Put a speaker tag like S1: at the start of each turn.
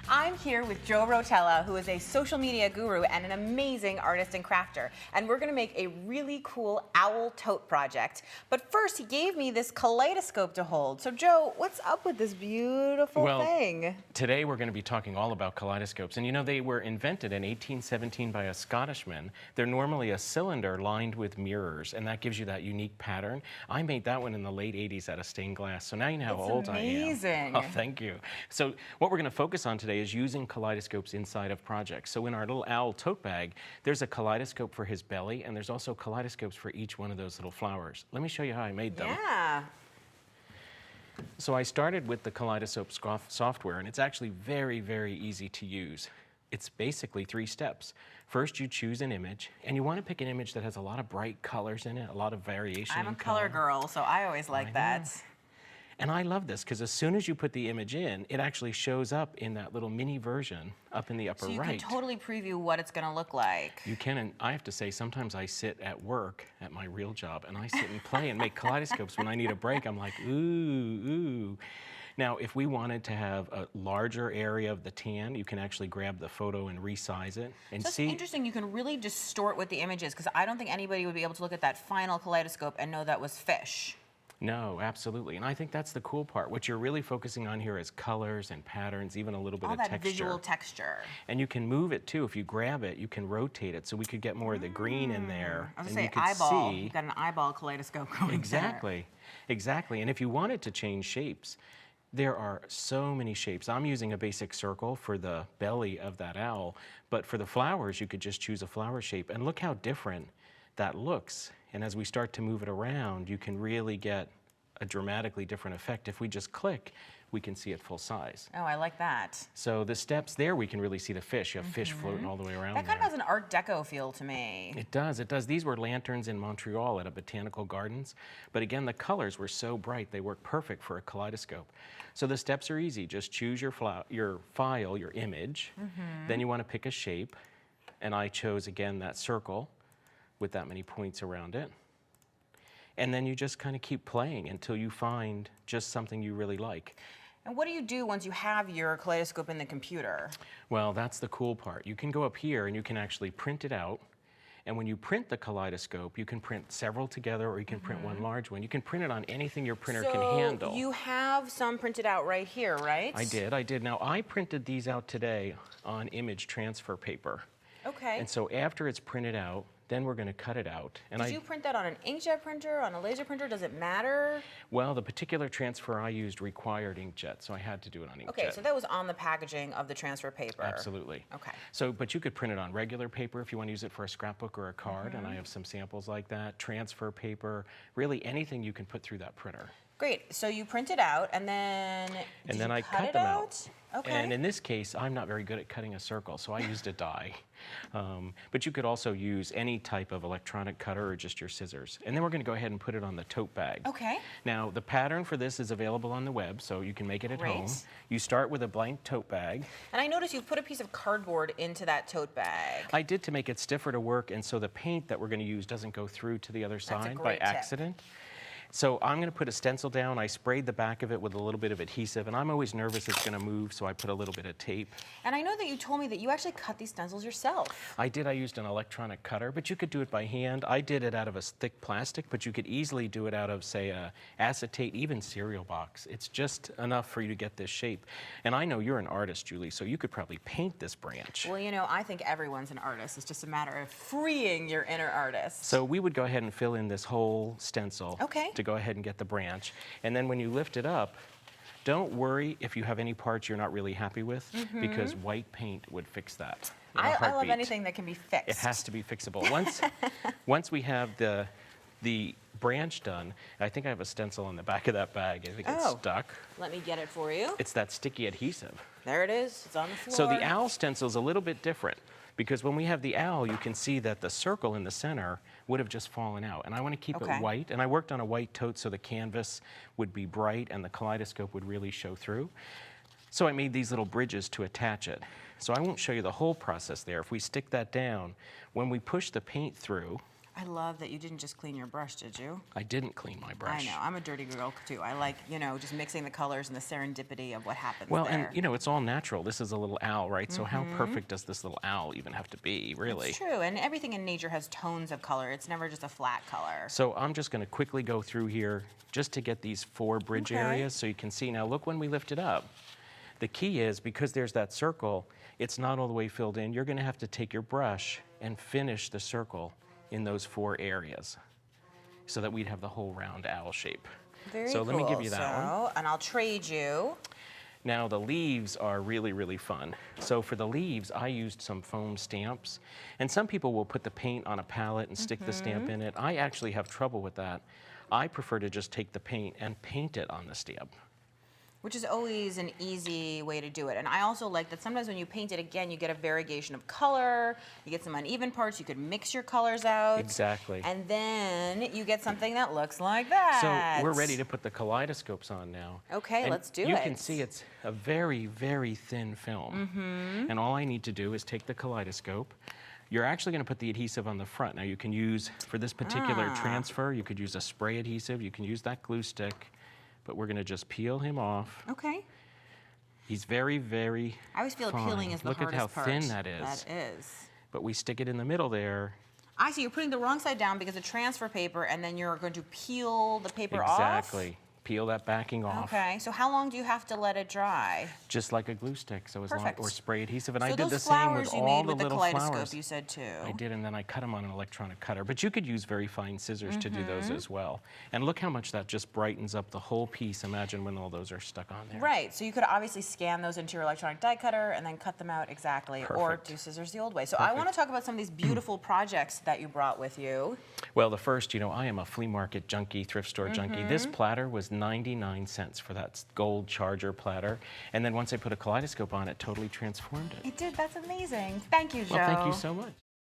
S1: I'm here with Joe Rotella, who is a social media guru and an amazing artist and crafter. And we're going to make a really cool owl tote project. But first, he gave me this kaleidoscope to hold. So Joe, what's up with this beautiful thing?
S2: Today we're going to be talking all about kaleidoscopes. And you know, they were invented in 1817 by a Scottishman. They're normally a cylinder lined with mirrors, and that gives you that unique pattern. I made that one in the late 80s out of stained glass. So now you know how old I am.
S1: It's amazing.
S2: Oh, thank you. So what we're going to focus on today is using kaleidoscopes inside of projects. So in our little owl tote bag, there's a kaleidoscope for his belly, and there's also kaleidoscopes for each one of those little flowers. Let me show you how I made them.
S1: Yeah.
S2: So I started with the Kaleidoscope software, and it's actually very, very easy to use. It's basically 3 steps. First, you choose an image, and you want to pick an image that has a lot of bright colors in it, a lot of variation
S1: I'm
S2: in
S1: a color girl, so I always like that.
S2: And I love this because as soon as you put the image in, it actually shows up in that little mini version up in the upper right.
S1: So you can totally preview what it's going to look like.
S2: You can, and I have to say, sometimes I sit at work at my real job, and I sit and play and make kaleidoscopes. When I need a break, I'm like, ooh, ooh. Now, if we wanted to have a larger area of the tan, you can actually grab the photo and resize it. And
S1: so it's interesting, you can really distort what the image is, because I don't think anybody would be able to look at that final kaleidoscope and know that was fish.
S2: No, absolutely. And I think that's the cool part. What you're really focusing on here is colors and patterns, even a little bit of texture.
S1: All that visual texture.
S2: And you can move it too. If you grab it, you can rotate it. So we could get more of the green in there.
S1: I was going to say eyeball. You've got an eyeball kaleidoscope going
S2: Exactly. Exactly. And if you wanted to change shapes, there are so many shapes. I'm using a basic circle for the belly of that owl, but for the flowers, you could just choose a flower shape. And look how different that looks. And as we start to move it around, you can really get a dramatically different effect. If we just click, we can see it full size.
S1: Oh, I like that.
S2: So the steps there, we can really see the fish. You have fish floating all the way around
S1: That kind of has an Art Deco feel to me.
S2: It does, it does. These were lanterns in Montreal at a botanical gardens. But again, the colors were so bright, they work perfect for a kaleidoscope. So the steps are easy. Just choose your file, your image. Then you want to pick a shape. And I chose, again, that circle with that many points around it. And then you just kind of keep playing until you find just something you really like.
S1: And what do you do once you have your kaleidoscope in the computer?
S2: Well, that's the cool part. You can go up here and you can actually print it out. And when you print the kaleidoscope, you can print several together, or you can print one large one. You can print it on anything your printer can handle.
S1: So you have some printed out right here, right?
S2: I did. Now, I printed these out today on image transfer paper.
S1: Okay.
S2: And so after it's printed out, then we're going to cut it out. And
S1: Did you print that on an inkjet printer, on a laser printer? Does it matter?
S2: Well, the particular transfer I used required inkjet, so I had to do it on inkjet.
S1: Okay, so that was on the packaging of the transfer paper.
S2: Absolutely.
S1: Okay.
S2: So, but you could print it on regular paper if you want to use it for a scrapbook or a card, and I have some samples like that. Transfer paper, really anything you can put through that printer.
S1: Great. So you print it out, and then
S2: I cut them out.
S1: Okay.
S2: And in this case, I'm not very good at cutting a circle, so I used a die. But you could also use any type of electronic cutter or just your scissors. And then we're going to go ahead and put it on the tote bag.
S1: Okay.
S2: Now, the pattern for this is available on the web, so you can make it at home. You start with a blank tote bag.
S1: And I noticed you've put a piece of cardboard into that tote bag.
S2: I did, to make it stiffer to work, and so the paint that we're going to use doesn't go through to the other side by accident. So I'm going to put a stencil down. I sprayed the back of it with a little bit of adhesive, and I'm always nervous it's going to move, so I put a little bit of tape.
S1: And I know that you told me that you actually cut these stencils yourself.
S2: I did. I used an electronic cutter, but you could do it by hand. I did it out of a thick plastic, but you could easily do it out of, say, a acetate, even cereal box. It's just enough for you to get this shape. And I know you're an artist, Julie, so you could probably paint this branch.
S1: Well, you know, I think everyone's an artist. It's just a matter of freeing your inner artist.
S2: So we would go ahead and fill in this whole stencil to go ahead and get the branch. And then when you lift it up, don't worry if you have any parts you're not really happy with, because white paint would fix that.
S1: I love anything that can be fixed.
S2: It has to be fixable. Once we have the branch done, I think I have a stencil on the back of that bag. I think it's stuck.
S1: Let me get it for you.
S2: It's that sticky adhesive.
S1: There it is. It's on the floor.
S2: So the owl stencil is a little bit different, because when we have the owl, you can see that the circle in the center would have just fallen out. And I want to keep it white. And I worked on a white tote so the canvas would be bright and the kaleidoscope would really show through. So I made these little bridges to attach it. So I won't show you the whole process there. If we stick that down, when we push the paint through,
S1: I love that you didn't just clean your brush, did you?
S2: I didn't clean my brush.
S1: I know, I'm a dirty girl too. I like, just mixing the colors and the serendipity of what happens
S2: Well,
S1: there.
S2: and it's all natural. This is a little owl, right? So how perfect does this little owl even have to be, really?
S1: It's true, and everything in nature has tones of color. It's never just a flat color.
S2: So I'm just going to quickly go through here just to get these 4 bridge areas so you can see. Now look when we lift it up. The key is, because there's that circle, it's not all the way filled in. You're going to have to take your brush and finish the circle in those 4 areas so that we'd have the whole round owl shape.
S1: Very
S2: so
S1: cool.
S2: let me give you that one.
S1: And I'll trade you.
S2: Now the leaves are really, really fun. So for the leaves, I used some foam stamps. And some people will put the paint on a palette and stick the stamp in it. I actually have trouble with that. I prefer to just take the paint and paint it on the stamp.
S1: Which is always an easy way to do it. And I also like that sometimes when you paint it again, you get a variegation of color, you get some uneven parts, you could mix your colors out.
S2: Exactly.
S1: And then you get something that looks like that.
S2: So we're ready to put the kaleidoscopes on now.
S1: Okay,
S2: and
S1: let's do it.
S2: You can see it's a very, very thin film. And all I need to do is take the kaleidoscope. You're actually going to put the adhesive on the front. Now you can use, for this particular transfer, you could use a spray adhesive, you can use that glue stick. But we're going to just peel him off.
S1: Okay.
S2: He's very, very
S1: I always feel
S2: fine.
S1: peeling is the
S2: Look
S1: hardest
S2: at how
S1: part.
S2: thin that is.
S1: That is.
S2: But we stick it in the middle there.
S1: I see, you're putting the wrong side down because of transfer paper, and then you're going to peel the paper off?
S2: Exactly. Peel that backing off.
S1: Okay, so how long do you have to let it dry?
S2: Just like a glue stick, so as long,
S1: Perfect.
S2: or spray adhesive. And
S1: So
S2: I did the
S1: those
S2: same with
S1: flowers you
S2: all
S1: made
S2: the
S1: with the
S2: little
S1: kaleidoscope,
S2: flowers.
S1: you said too.
S2: I did, and then I cut them on an electronic cutter. But you could use very fine scissors to do those as well. And look how much that just brightens up the whole piece. Imagine when all those are stuck on there.
S1: Right, so you could obviously scan those into your electronic die cutter and then cut them out exactly, or
S2: Perfect.
S1: do scissors the old way. So I want to talk about some of these beautiful projects that you brought with you.
S2: Well, the first, I am a flea market junkie, thrift store junkie. This platter was 99 cents for that gold charger platter. And then once I put a kaleidoscope on it, totally transformed it.
S1: It did, that's amazing. Thank you, Joe.
S2: Well, thank you so much.